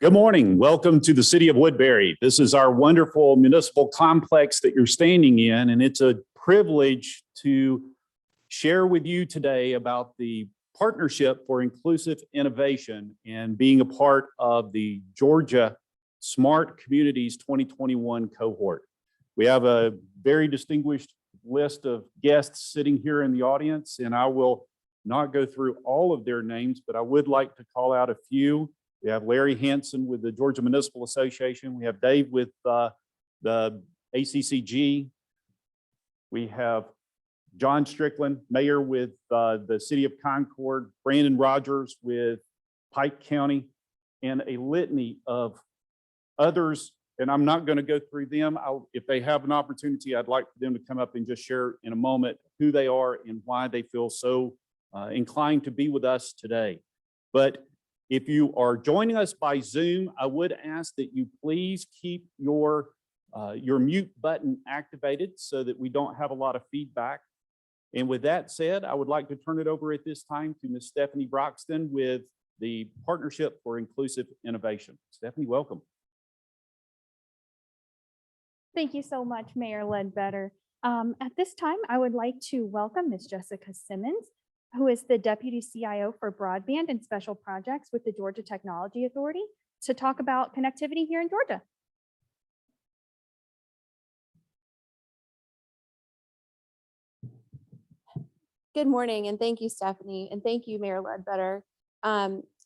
Good morning. Welcome to the City of Woodbury. This is our wonderful municipal complex that you're standing in, and it's a privilege to share with you today about the Partnership for Inclusive Innovation and being a part of the Georgia Smart Communities 2021 cohort. We have a very distinguished list of guests sitting here in the audience, and I will not go through all of their names, but I would like to call out a few. We have Larry Hansen with the Georgia Municipal Association. We have Dave with the ACCG. We have John Strickland, Mayor with the City of Concord, Brandon Rogers with Pike County, and a litany of others. And I'm not going to go through them. If they have an opportunity, I'd like for them to come up and just share in a moment who they are and why they feel so inclined to be with us today. But if you are joining us by Zoom, I would ask that you please keep your mute button activated so that we don't have a lot of feedback. And with that said, I would like to turn it over at this time to Ms. Stephanie Broxton with the Partnership for Inclusive Innovation. Stephanie, welcome. Thank you so much, Mayor Ledbetter. At this time, I would like to welcome Ms. Jessica Simmons, who is the Deputy CIO for Broadband and Special Projects with the Georgia Technology Authority, to talk about connectivity here in Georgia. Good morning, and thank you, Stephanie, and thank you, Mayor Ledbetter.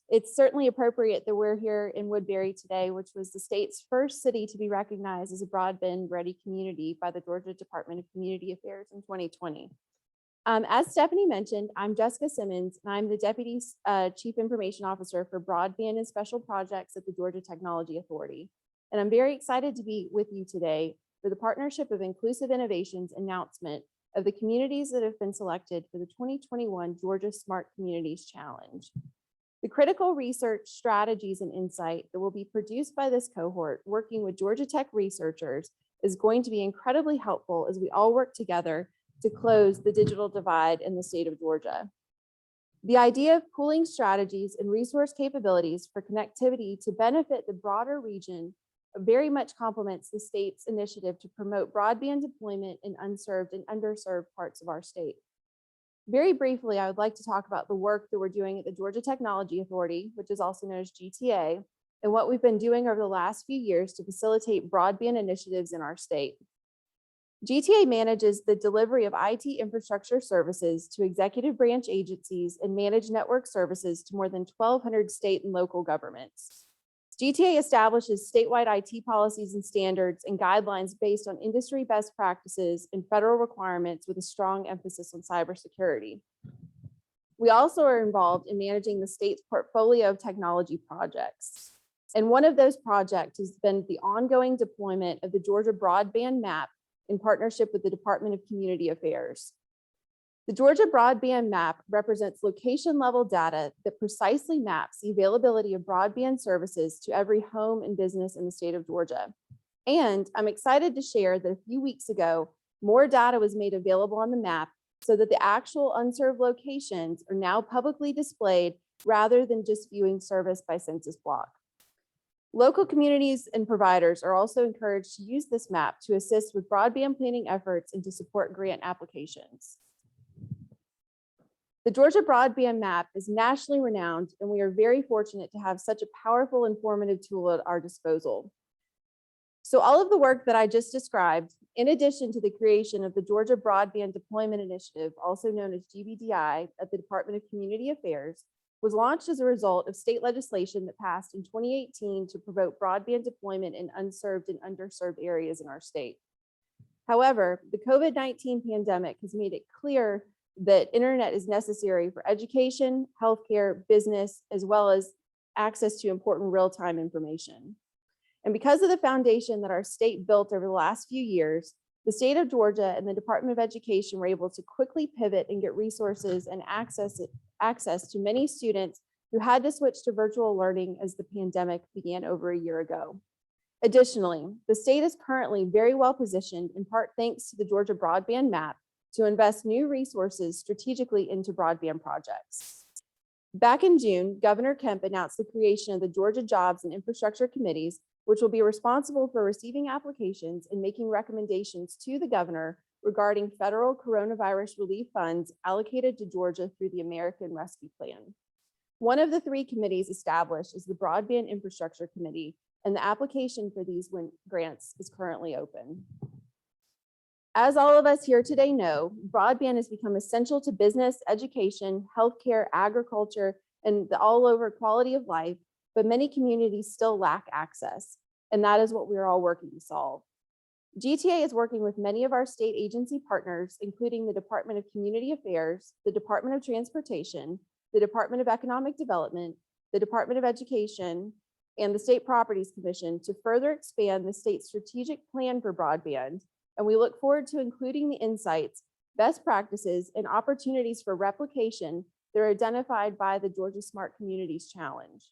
It's certainly appropriate that we're here in Woodbury today, which was the state's first city to be recognized as a broadband-ready community by the Georgia Department of Community Affairs in 2020. As Stephanie mentioned, I'm Jessica Simmons, and I'm the Deputy Chief Information Officer for Broadband and Special Projects at the Georgia Technology Authority. And I'm very excited to be with you today for the Partnership of Inclusive Innovations announcement of the communities that have been selected for the 2021 Georgia Smart Communities Challenge. The critical research, strategies, and insight that will be produced by this cohort working with Georgia Tech researchers is going to be incredibly helpful as we all work together to close the digital divide in the state of Georgia. The idea of pooling strategies and resource capabilities for connectivity to benefit the broader region very much complements the state's initiative to promote broadband deployment in unserved and underserved parts of our state. Very briefly, I would like to talk about the work that we're doing at the Georgia Technology Authority, which is also known as GTA, and what we've been doing over the last few years to facilitate broadband initiatives in our state. GTA manages the delivery of IT infrastructure services to executive branch agencies and managed network services to more than 1,200 state and local governments. GTA establishes statewide IT policies and standards and guidelines based on industry best practices and federal requirements with a strong emphasis on cybersecurity. We also are involved in managing the state's portfolio of technology projects. And one of those projects has been the ongoing deployment of the Georgia Broadband Map in partnership with the Department of Community Affairs. The Georgia Broadband Map represents location-level data that precisely maps the availability of broadband services to every home and business in the state of Georgia. And I'm excited to share that a few weeks ago, more data was made available on the map so that the actual unserved locations are now publicly displayed rather than just viewing service by census block. Local communities and providers are also encouraged to use this map to assist with broadband planning efforts and to support grant applications. The Georgia Broadband Map is nationally renowned, and we are very fortunate to have such a powerful, informative tool at our disposal. So all of the work that I just described, in addition to the creation of the Georgia Broadband Deployment Initiative, also known as GBDI at the Department of Community Affairs, was launched as a result of state legislation that passed in 2018 to promote broadband deployment in unserved and underserved areas in our state. However, the COVID-19 pandemic has made it clear that internet is necessary for education, healthcare, business, as well as access to important real-time information. And because of the foundation that our state built over the last few years, the state of Georgia and the Department of Education were able to quickly pivot and get resources and access to many students who had to switch to virtual learning as the pandemic began over a year ago. Additionally, the state is currently very well positioned, in part thanks to the Georgia Broadband Map, to invest new resources strategically into broadband projects. Back in June, Governor Kemp announced the creation of the Georgia Jobs and Infrastructure Committees, which will be responsible for receiving applications and making recommendations to the governor regarding federal coronavirus relief funds allocated to Georgia through the American Rescue Plan. One of the 3 committees established is the Broadband Infrastructure Committee, and the application for these grants is currently open. As all of us here today know, broadband has become essential to business, education, healthcare, agriculture, and the all over quality of life, but many communities still lack access, and that is what we're all working to solve. GTA is working with many of our state agency partners, including the Department of Community Affairs, the Department of Transportation, the Department of Economic Development, the Department of Education, and the State Properties Commission to further expand the state's strategic plan for broadband. And we look forward to including the insights, best practices, and opportunities for replication that are identified by the Georgia Smart Communities Challenge.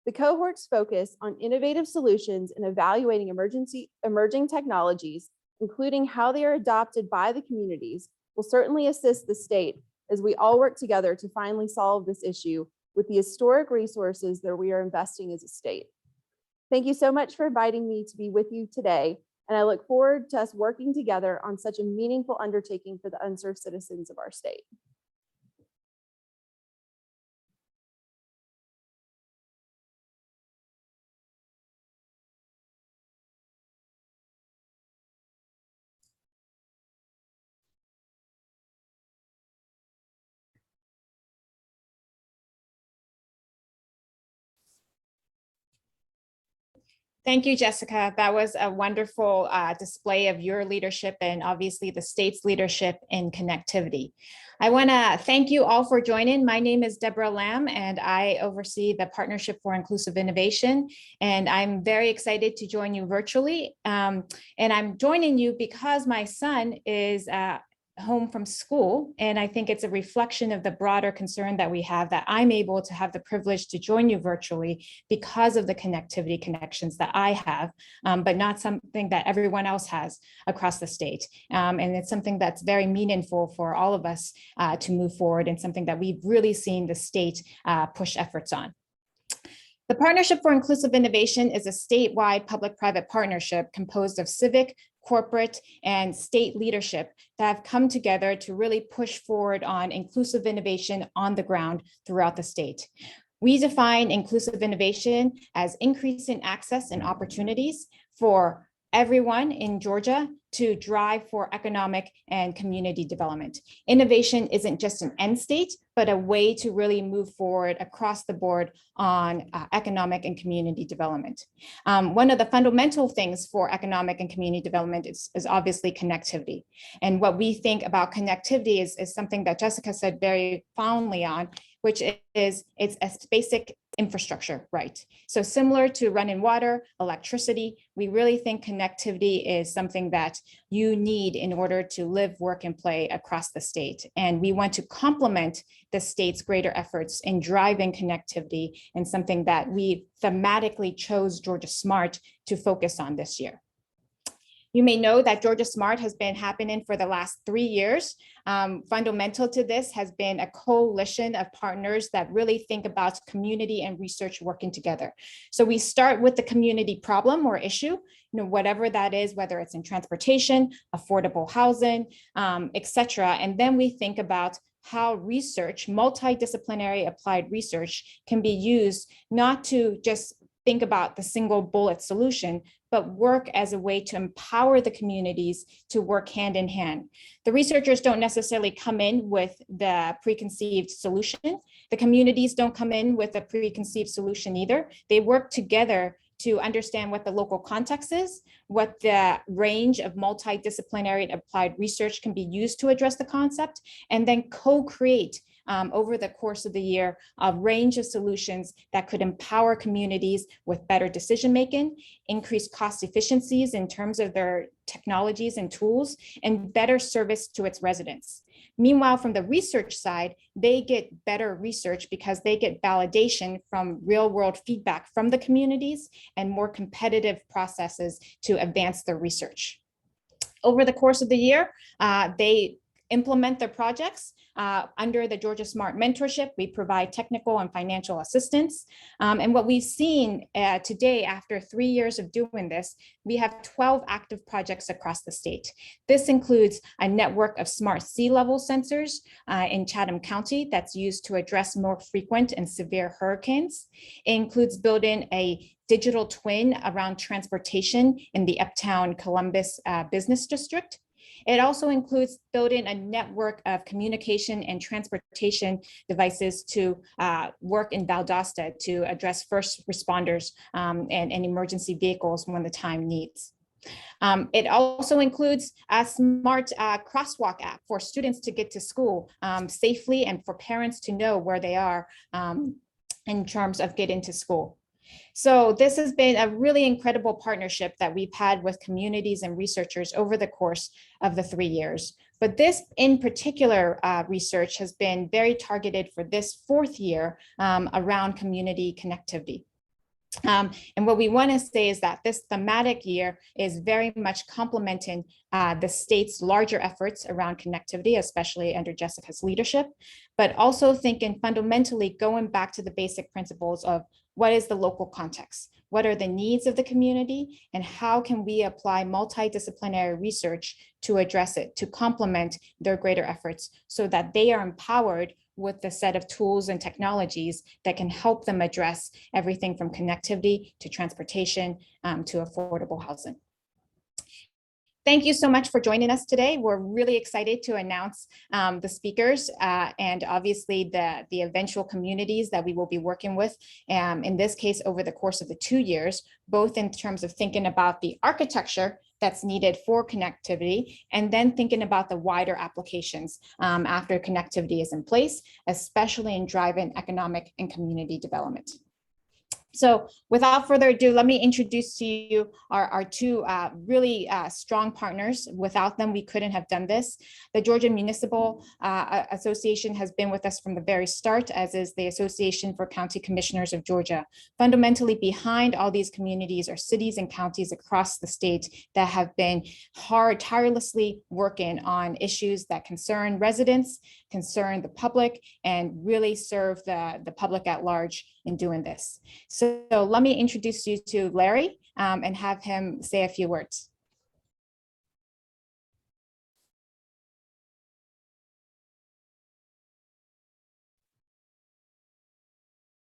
The cohorts focus on innovative solutions and evaluating emerging technologies, including how they are adopted by the communities, will certainly assist the state as we all work together to finally solve this issue with the historic resources that we are investing as a state. Thank you so much for inviting me to be with you today, and I look forward to us working together on such a meaningful undertaking for the unserved citizens of our state. Thank you, Jessica. That was a wonderful display of your leadership and obviously the state's leadership in connectivity. I want to thank you all for joining. My name is Deborah Lam, and I oversee the Partnership for Inclusive Innovation. And I'm very excited to join you virtually. And I'm joining you because my son is home from school. And I think it's a reflection of the broader concern that we have, that I'm able to have the privilege to join you virtually because of the connectivity connections that I have, but not something that everyone else has across the state. And it's something that's very meaningful for all of us to move forward, and something that we've really seen the state push efforts on. The Partnership for Inclusive Innovation is a statewide public-private partnership composed of civic, corporate, and state leadership that have come together to really push forward on inclusive innovation on the ground throughout the state. We define inclusive innovation as increasing access and opportunities for everyone in Georgia to drive for economic and community development. Innovation isn't just an end state, but a way to really move forward across the board on economic and community development. One of the fundamental things for economic and community development is obviously connectivity. And what we think about connectivity is something that Jessica said very fondly on, which is it's a basic infrastructure, right? So similar to running water, electricity, we really think connectivity is something that you need in order to live, work, and play across the state. And we want to complement the state's greater efforts in driving connectivity, and something that we thematically chose Georgia Smart to focus on this year. You may know that Georgia Smart has been happening for the last 3 years. Fundamental to this has been a coalition of partners that really think about community and research working together. So we start with the community problem or issue, whatever that is, whether it's in transportation, affordable housing, et cetera. And then we think about how research, multidisciplinary applied research, can be used not to just think about the single bullet solution, but work as a way to empower the communities to work hand in hand. The researchers don't necessarily come in with the preconceived solution. The communities don't come in with a preconceived solution either. They work together to understand what the local context is, what the range of multidisciplinary applied research can be used to address the concept, and then co-create over the course of the year, a range of solutions that could empower communities with better decision-making, increase cost efficiencies in terms of their technologies and tools, and better service to its residents. Meanwhile, from the research side, they get better research because they get validation from real-world feedback from the communities and more competitive processes to advance their research. Over the course of the year, they implement their projects. Under the Georgia Smart Mentorship, we provide technical and financial assistance. And what we've seen today, after 3 years of doing this, we have 12 active projects across the state. This includes a network of smart sea level sensors in Chatham County that's used to address more frequent and severe hurricanes. It includes building a digital twin around transportation in the Uptown Columbus Business District. It also includes building a network of communication and transportation devices to work in Valdosta to address first responders and emergency vehicles when the time needs. It also includes a smart crosswalk app for students to get to school safely and for parents to know where they are in terms of getting to school. So this has been a really incredible partnership that we've had with communities and researchers over the course of the 3 years. But this in particular research has been very targeted for this 4th year around community connectivity. And what we want to say is that this thematic year is very much complementing the state's larger efforts around connectivity, especially under Jessica's leadership, but also thinking fundamentally going back to the basic principles of what is the local context? What are the needs of the community? And how can we apply multidisciplinary research to address it, to complement their greater efforts so that they are empowered with the set of tools and technologies that can help them address everything from connectivity to transportation to affordable housing. Thank you so much for joining us today. We're really excited to announce the speakers and obviously the eventual communities that we will be working with, in this case, over the course of the 2 years, both in terms of thinking about the architecture that's needed for connectivity, and then thinking about the wider applications after connectivity is in place, especially in driving economic and community development. So without further ado, let me introduce to you our 2 really strong partners. Without them, we couldn't have done this. The Georgia Municipal Association has been with us from the very start, as is the Association for County Commissioners of Georgia. Fundamentally behind all these communities are cities and counties across the state that have been tirelessly working on issues that concern residents, concern the public, and really serve the public at large in doing this. So let me introduce you to Larry and have him say a few words.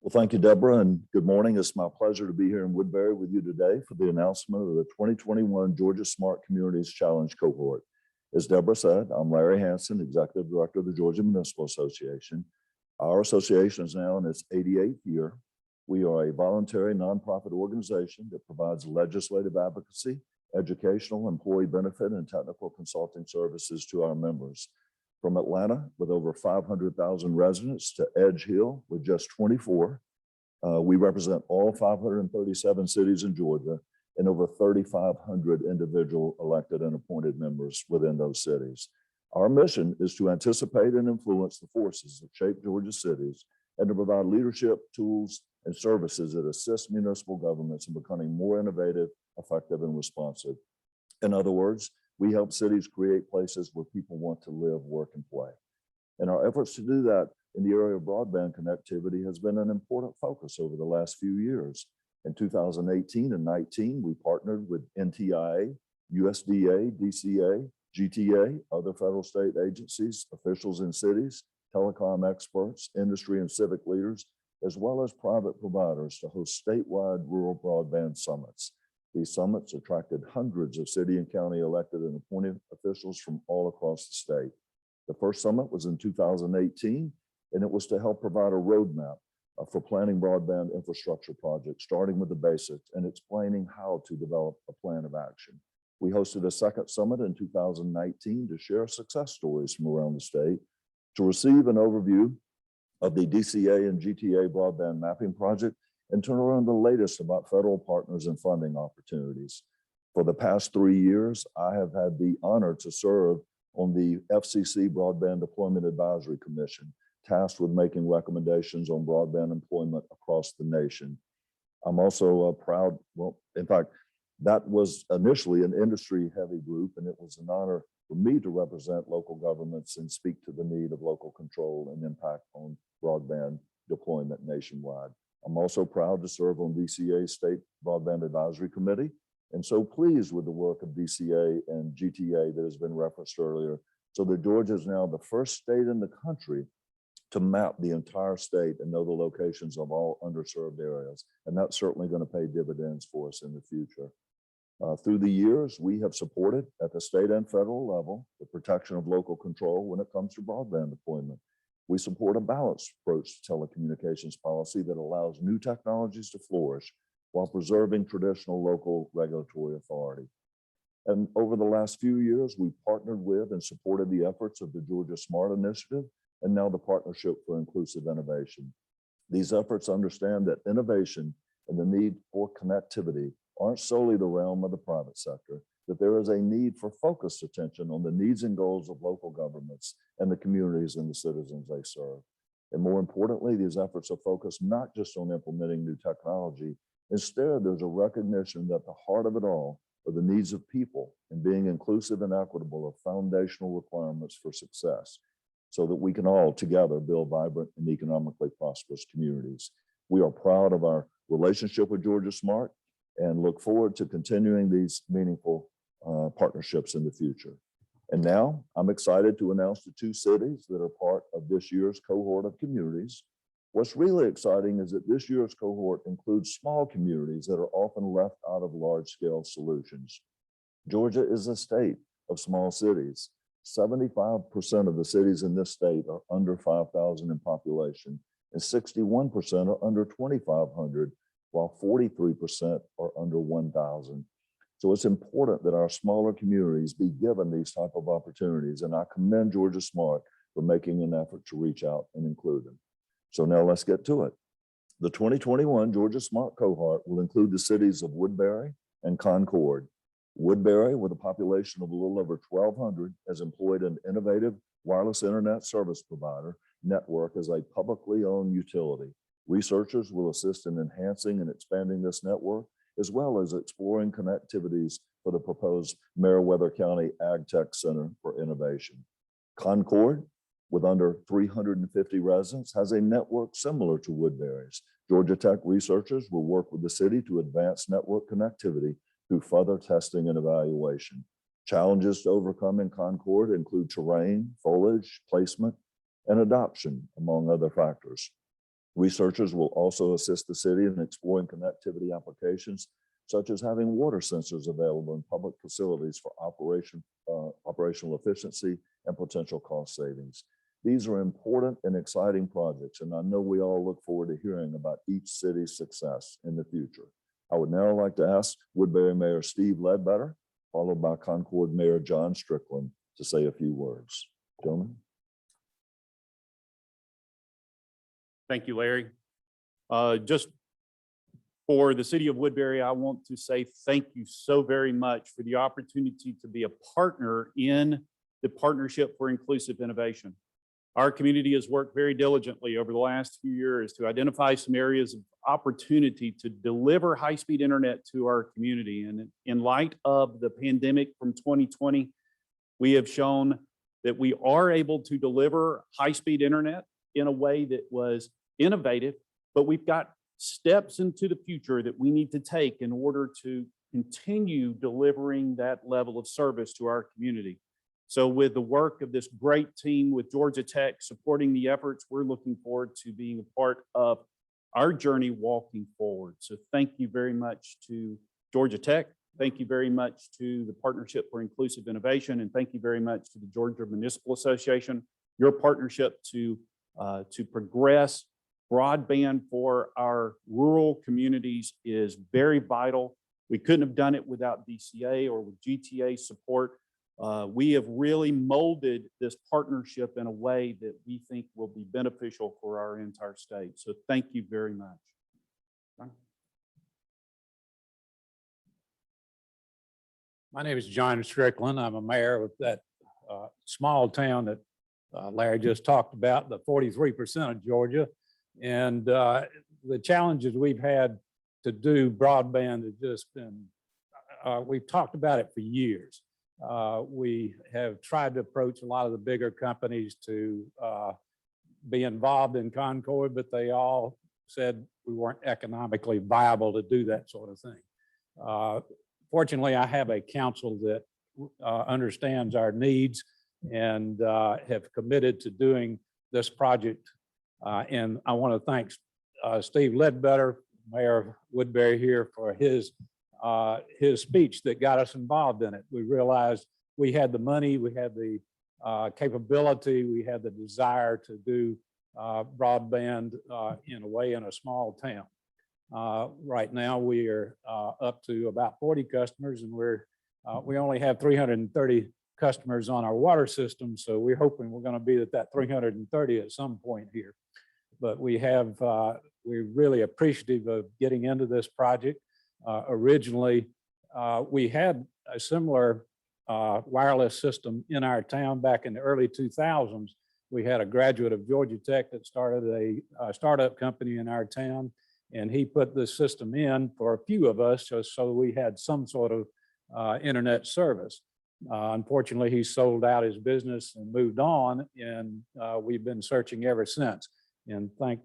Well, thank you, Deborah, and good morning. It's my pleasure to be here in Woodbury with you today for the announcement of the 2021 Georgia Smart Communities Challenge Cohort. As Deborah said, I'm Larry Hansen, Executive Director of the Georgia Municipal Association. Our association is now in its 88th year. We are a voluntary nonprofit organization that provides legislative advocacy, educational, employee benefit, and technical consulting services to our members. From Atlanta, with over 500,000 residents, to Edge Hill, with just 24, we represent all 537 cities in Georgia and over 3,500 individual elected and appointed members within those cities. Our mission is to anticipate and influence the forces that shape Georgia cities and to provide leadership, tools, and services that assist municipal governments in becoming more innovative, effective, and responsive. In other words, we help cities create places where people want to live, work, and play. And our efforts to do that in the area of broadband connectivity has been an important focus over the last few years. In 2018 and 19, we partnered with NTIA, USDA, DCA, GTA, other federal state agencies, officials in cities, telecom experts, industry and civic leaders, as well as private providers to host statewide rural broadband summits. These summits attracted hundreds of city and county elected and appointed officials from all across the state. The first summit was in 2018, and it was to help provide a roadmap for planning broadband infrastructure projects, starting with the basics and explaining how to develop a plan of action. We hosted a second summit in 2019 to share success stories from around the state, to receive an overview of the DCA and GTA broadband mapping project, and turn around the latest about federal partners and funding opportunities. For the past 3 years, I have had the honor to serve on the FCC Broadband Deployment Advisory Commission, tasked with making recommendations on broadband employment across the nation. I'm also proud, well, in fact, that was initially an industry-heavy group, and it was an honor for me to represent local governments and speak to the need of local control and impact on broadband deployment nationwide. I'm also proud to serve on DCA's State Broadband Advisory Committee, and so pleased with the work of DCA and GTA that has been referenced earlier, so that Georgia is now the first state in the country to map the entire state and know the locations of all underserved areas. And that's certainly going to pay dividends for us in the future. Through the years, we have supported at the state and federal level the protection of local control when it comes to broadband deployment. We support a balanced approach to telecommunications policy that allows new technologies to flourish while preserving traditional local regulatory authority. And over the last few years, we've partnered with and supported the efforts of the Georgia Smart Initiative and now the Partnership for Inclusive Innovation. These efforts understand that innovation and the need for connectivity aren't solely the realm of the private sector, that there is a need for focused attention on the needs and goals of local governments and the communities and the citizens they serve. And more importantly, these efforts are focused not just on implementing new technology. Instead, there's a recognition that the heart of it all are the needs of people, and being inclusive and equitable are foundational requirements for success, so that we can all together build vibrant and economically prosperous communities. We are proud of our relationship with Georgia Smart and look forward to continuing these meaningful partnerships in the future. And now I'm excited to announce the two cities that are part of this year's Cohort of Communities. What's really exciting is that this year's cohort includes small communities that are often left out of large-scale solutions. Georgia is a state of small cities. 75% of the cities in this state are under 5,000 in population, and 61% are under 2,500, while 43% are under 1,000. So it's important that our smaller communities be given these type of opportunities, and I commend Georgia Smart for making an effort to reach out and include them. So now let's get to it. The 2021 Georgia Smart Cohort will include the cities of Woodbury and Concord. Woodbury, with a population of a little over 1,200, has employed an innovative wireless internet service provider network as a publicly owned utility. Researchers will assist in enhancing and expanding this network, as well as exploring connectivities for the proposed Meriwether County Ag Tech Center for Innovation. Concord, with under 350 residents, has a network similar to Woodbury's. Georgia Tech researchers will work with the city to advance network connectivity through further testing and evaluation. Challenges to overcome in Concord include terrain, foliage, placement, and adoption, among other factors. Researchers will also assist the city in exploring connectivity applications, such as having water sensors available in public facilities for operational efficiency and potential cost savings. These are important and exciting projects, and I know we all look forward to hearing about each city's success in the future. I would now like to ask Woodbury Mayor Steve Ledbetter, followed by Concord Mayor John Strickland, to say a few words. Gentlemen. Thank you, Larry. Just for the city of Woodbury, I want to say thank you so very much for the opportunity to be a partner in the Partnership for Inclusive Innovation. Our community has worked very diligently over the last few years to identify some areas of opportunity to deliver high-speed internet to our community. And in light of the pandemic from 2020, we have shown that we are able to deliver high-speed internet in a way that was innovative, but we've got steps into the future that we need to take in order to continue delivering that level of service to our community. So with the work of this great team with Georgia Tech supporting the efforts, we're looking forward to being a part of our journey walking forward. So thank you very much to Georgia Tech. Thank you very much to the Partnership for Inclusive Innovation, and thank you very much to the Georgia Municipal Association. Your partnership to progress broadband for our rural communities is very vital. We couldn't have done it without DCA or with GTA support. We have really molded this partnership in a way that we think will be beneficial for our entire state. So thank you very much. My name is John Strickland. I'm a mayor of that small town that Larry just talked about, the 43% of Georgia. And the challenges we've had to do broadband have just been, we've talked about it for years. We have tried to approach a lot of the bigger companies to be involved in Concord, but they all said we weren't economically viable to do that sort of thing. Fortunately, I have a council that understands our needs and have committed to doing this project. And I want to thank Steve Ledbetter, Mayor of Woodbury here, for his speech that got us involved in it. We realized we had the money, we had the capability, we had the desire to do broadband in a way in a small town. Right now, we are up to about 40 customers, and we only have 330 customers on our water system. So we're hoping we're going to be at that 330 at some point here. But we're really appreciative of getting into this project. Originally, we had a similar wireless system in our town back in the early 2000s. We had a graduate of Georgia Tech that started a startup company in our town, and he put this system in for a few of us just so we had some sort of internet service. Unfortunately, he sold out his business and moved on, and we've been searching ever since. And thank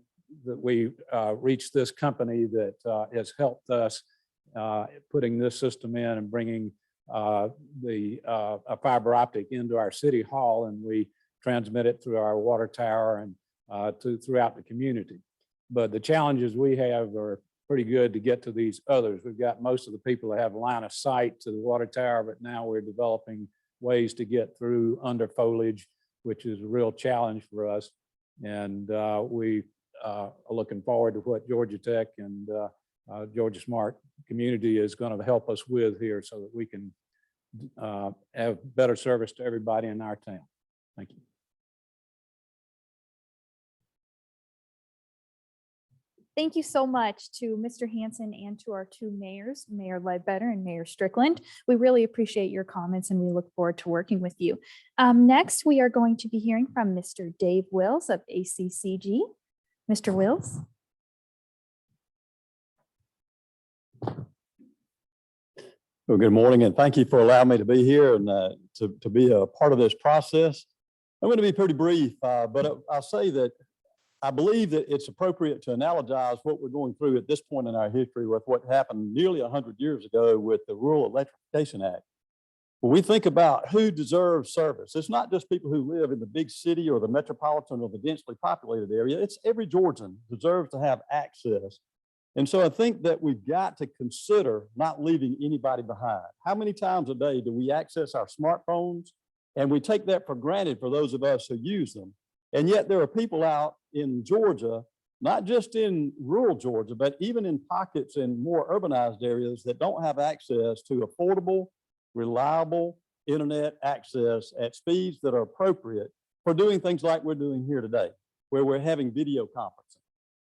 that we reached this company that has helped us putting this system in and bringing a fiber optic into our city hall, and we transmit it through our water tower and throughout the community. But the challenges we have are pretty good to get to these others. We've got most of the people that have line of sight to the water tower, but now we're developing ways to get through under foliage, which is a real challenge for us. And we are looking forward to what Georgia Tech and Georgia Smart Community is going to help us with here so that we can have better service to everybody in our town. Thank you. Thank you so much to Mr. Hansen and to our two mayors, Mayor Ledbetter and Mayor Strickland. We really appreciate your comments and we look forward to working with you. Next, we are going to be hearing from Mr. Dave Wills of ACCG. Mr. Wills. Well, good morning, and thank you for allowing me to be here and to be a part of this process. I'm going to be pretty brief, but I'll say that I believe that it's appropriate to analogize what we're going through at this point in our history with what happened nearly 100 years ago with the Rural Electrification Act. When we think about who deserves service, it's not just people who live in the big city or the metropolitan or the densely populated area. It's every Georgian deserves to have access. And so I think that we've got to consider not leaving anybody behind. How many times a day do we access our smartphones? And we take that for granted for those of us who use them. And yet there are people out in Georgia, not just in rural Georgia, but even in pockets in more urbanized areas that don't have access to affordable, reliable internet access at speeds that are appropriate for doing things like we're doing here today, where we're having video conferencing.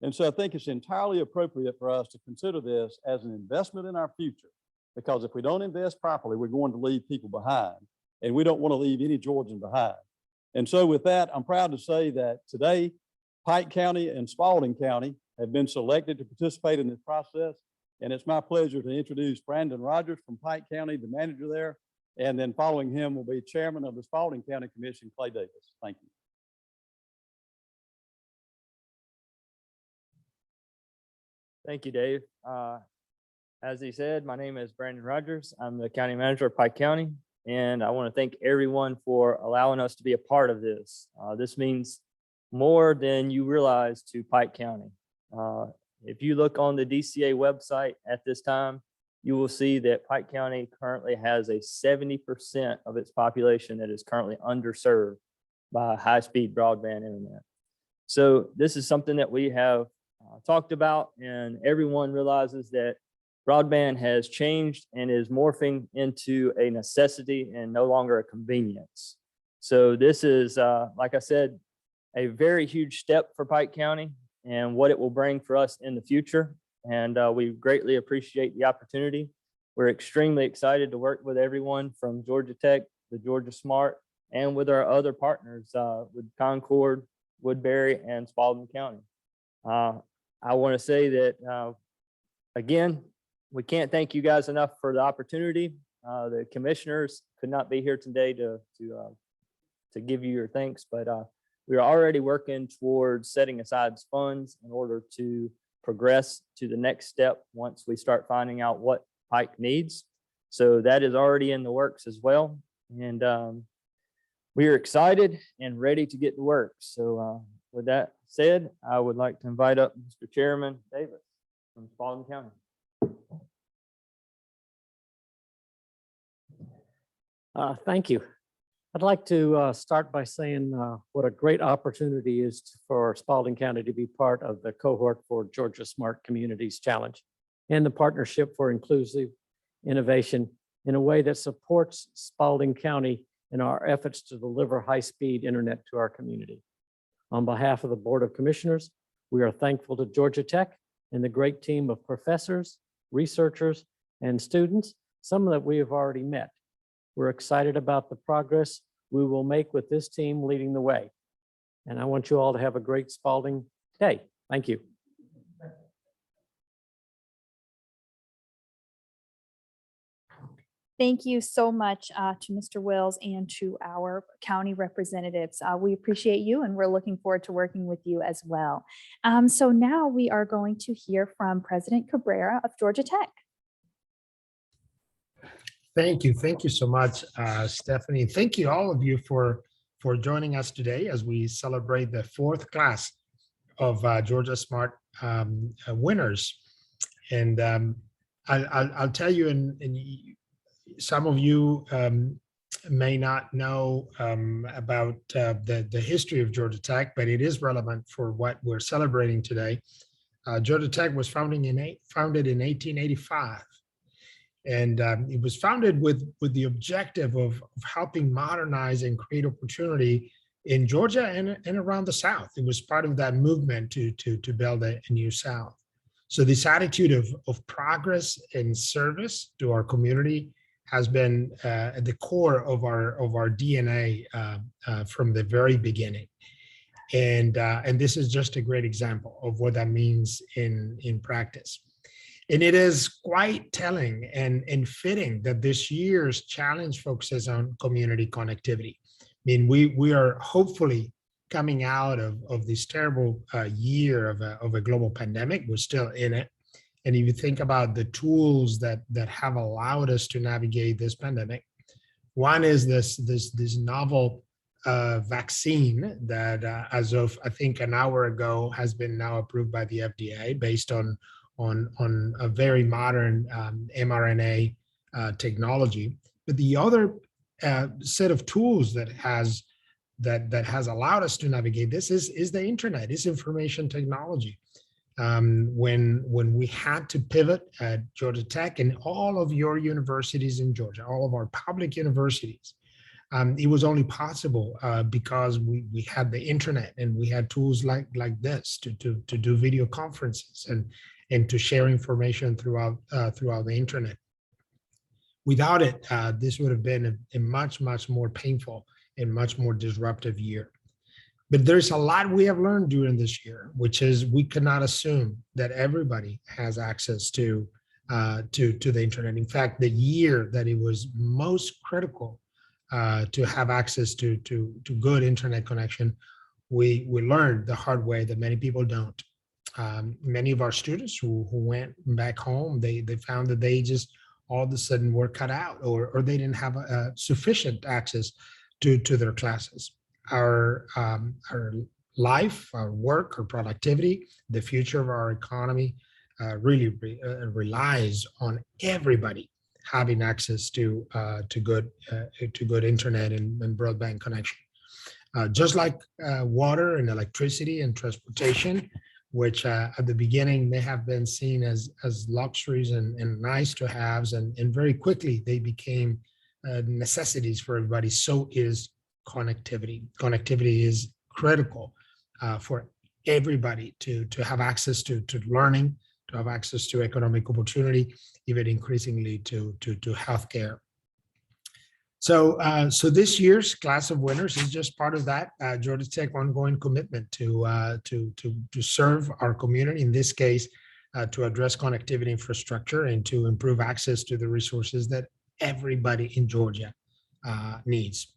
And so I think it's entirely appropriate for us to consider this as an investment in our future, because if we don't invest properly, we're going to leave people behind, and we don't want to leave any Georgian behind. And so with that, I'm proud to say that today, Pike County and Spalding County have been selected to participate in this process. And it's my pleasure to introduce Brandon Rogers from Pike County, the manager there. And then following him will be Chairman of the Spalding County Commission, Clay Davis. Thank you. Thank you, Dave. As he said, my name is Brandon Rogers. I'm the county manager of Pike County, and I want to thank everyone for allowing us to be a part of this. This means more than you realize to Pike County. If you look on the DCA website at this time, you will see that Pike County currently has a 70% of its population that is currently underserved by high-speed broadband internet. So this is something that we have talked about, and everyone realizes that broadband has changed and is morphing into a necessity and no longer a convenience. So this is, like I said, a very huge step for Pike County and what it will bring for us in the future. And we greatly appreciate the opportunity. We're extremely excited to work with everyone from Georgia Tech, the Georgia Smart, and with our other partners with Concord, Woodbury, and Spalding County. I want to say that, again, we can't thank you guys enough for the opportunity. The commissioners could not be here today to give you your thanks, but we are already working towards setting aside funds in order to progress to the next step once we start finding out what Pike needs. So that is already in the works as well. And we are excited and ready to get to work. So with that said, I would like to invite up Mr. Chairman Davis from Spalding County. Thank you. I'd like to start by saying what a great opportunity is for Spalding County to be part of the cohort for Georgia Smart Communities Challenge and the Partnership for Inclusive Innovation in a way that supports Spalding County in our efforts to deliver high-speed internet to our community. On behalf of the Board of Commissioners, we are thankful to Georgia Tech and the great team of professors, researchers, and students, some that we have already met. We're excited about the progress we will make with this team leading the way. And I want you all to have a great Spalding Day. Thank you. Thank you so much to Mr. Wills and to our county representatives. We appreciate you and we're looking forward to working with you as well. So now we are going to hear from President Cabrera of Georgia Tech. Thank you. Thank you so much, Stephanie. Thank you all of you for joining us today as we celebrate the 4th class of Georgia Smart winners. And I'll tell you, and some of you may not know about the history of Georgia Tech, but it is relevant for what we're celebrating today. Georgia Tech was founded in 1885. And it was founded with the objective of helping modernize and create opportunity in Georgia and around the South. It was part of that movement to build a new South. So this attitude of progress and service to our community has been at the core of our DNA from the very beginning. And this is just a great example of what that means in practice. And it is quite telling and fitting that this year's challenge focuses on community connectivity. I mean, we are hopefully coming out of this terrible year of a global pandemic. We're still in it. And if you think about the tools that have allowed us to navigate this pandemic, one is this novel vaccine that as of, I think, an hour ago has been now approved by the FDA based on a very modern mRNA technology. But the other set of tools that has allowed us to navigate this is the internet, is information technology. When we had to pivot at Georgia Tech and all of your universities in Georgia, all of our public universities, it was only possible because we had the internet and we had tools like this to do video conferences and to share information throughout the internet. Without it, this would have been a much more painful and much more disruptive year. But there's a lot we have learned during this year, which is we cannot assume that everybody has access to the internet. In fact, the year that it was most critical to have access to good internet connection, we learned the hard way that many people don't. Many of our students who went back home, they found that they just all of a sudden were cut out or they didn't have sufficient access to their classes. Our life, our work, our productivity, the future of our economy really relies on everybody having access to good internet and broadband connection. Just like water and electricity and transportation, which at the beginning may have been seen as luxuries and nice to haves, and very quickly they became necessities for everybody. So is connectivity. Connectivity is critical for everybody to have access to learning, to have access to economic opportunity, even increasingly to healthcare. So this year's class of winners is just part of that Georgia Tech ongoing commitment to serve our community, in this case, to address connectivity infrastructure and to improve access to the resources that everybody in Georgia needs.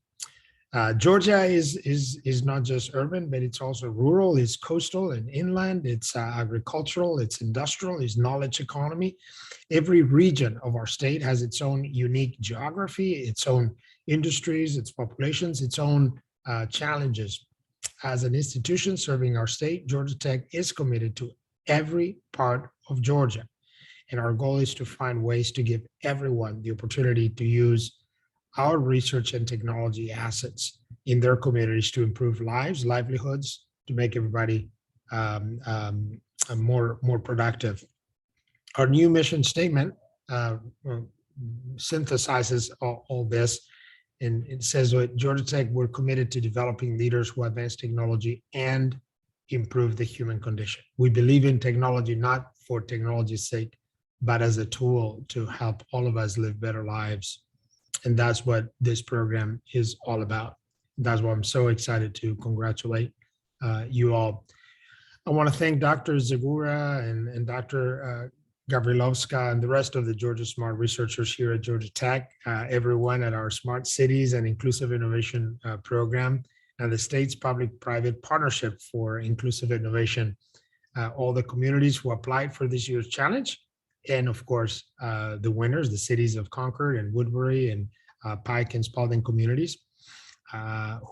Georgia is not just urban, but it's also rural, it's coastal and inland, it's agricultural, it's industrial, it's knowledge economy. Every region of our state has its own unique geography, its own industries, its populations, its own challenges. As an institution serving our state, Georgia Tech is committed to every part of Georgia. And our goal is to find ways to give everyone the opportunity to use our research and technology assets in their communities to improve lives, livelihoods, to make everybody more productive. Our new mission statement synthesizes all this, and it says at Georgia Tech, we're committed to developing leaders who advance technology and improve the human condition. We believe in technology not for technology's sake, but as a tool to help all of us live better lives. And that's what this program is all about. That's why I'm so excited to congratulate you all. I want to thank Dr. Zagura and Dr. Gavrilovska and the rest of the Georgia Smart researchers here at Georgia Tech, everyone at our Smart Cities and Inclusive Innovation program, and the state's public-private partnership for inclusive innovation, all the communities who applied for this year's challenge, and of course, the winners, the cities of Concord and Woodbury and Pike and Spalding communities,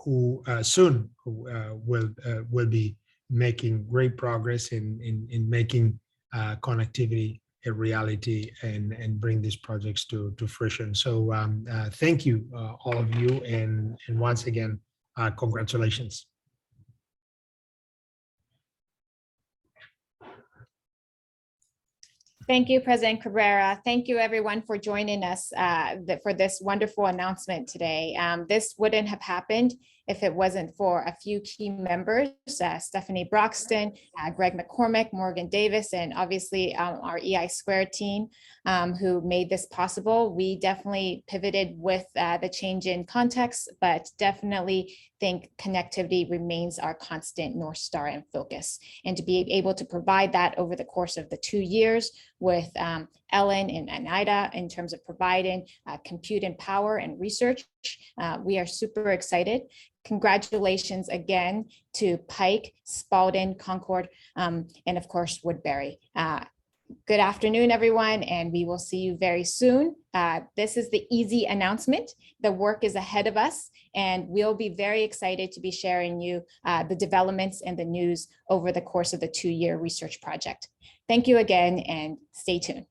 who soon will be making great progress in making connectivity a reality and bring these projects to fruition. So thank you, all of you, and once again, congratulations. Thank you, President Cabrera. Thank you, everyone, for joining us for this wonderful announcement today. This wouldn't have happened if it wasn't for a few key members, Stephanie Broxton, Greg McCormick, Morgan Davis, and obviously our EI Squared team who made this possible. We definitely pivoted with the change in context, but definitely think connectivity remains our constant North Star and focus. And to be able to provide that over the course of the 2 years with Ellen and Ida in terms of providing compute and power and research, we are super excited. Congratulations again to Pike, Spalding, Concord, and of course, Woodbury. Good afternoon, everyone, and we will see you very soon. This is the easy announcement. The work is ahead of us, and we'll be very excited to be sharing you the developments and the news over the course of the 2-year research project. Thank you again, and stay tuned.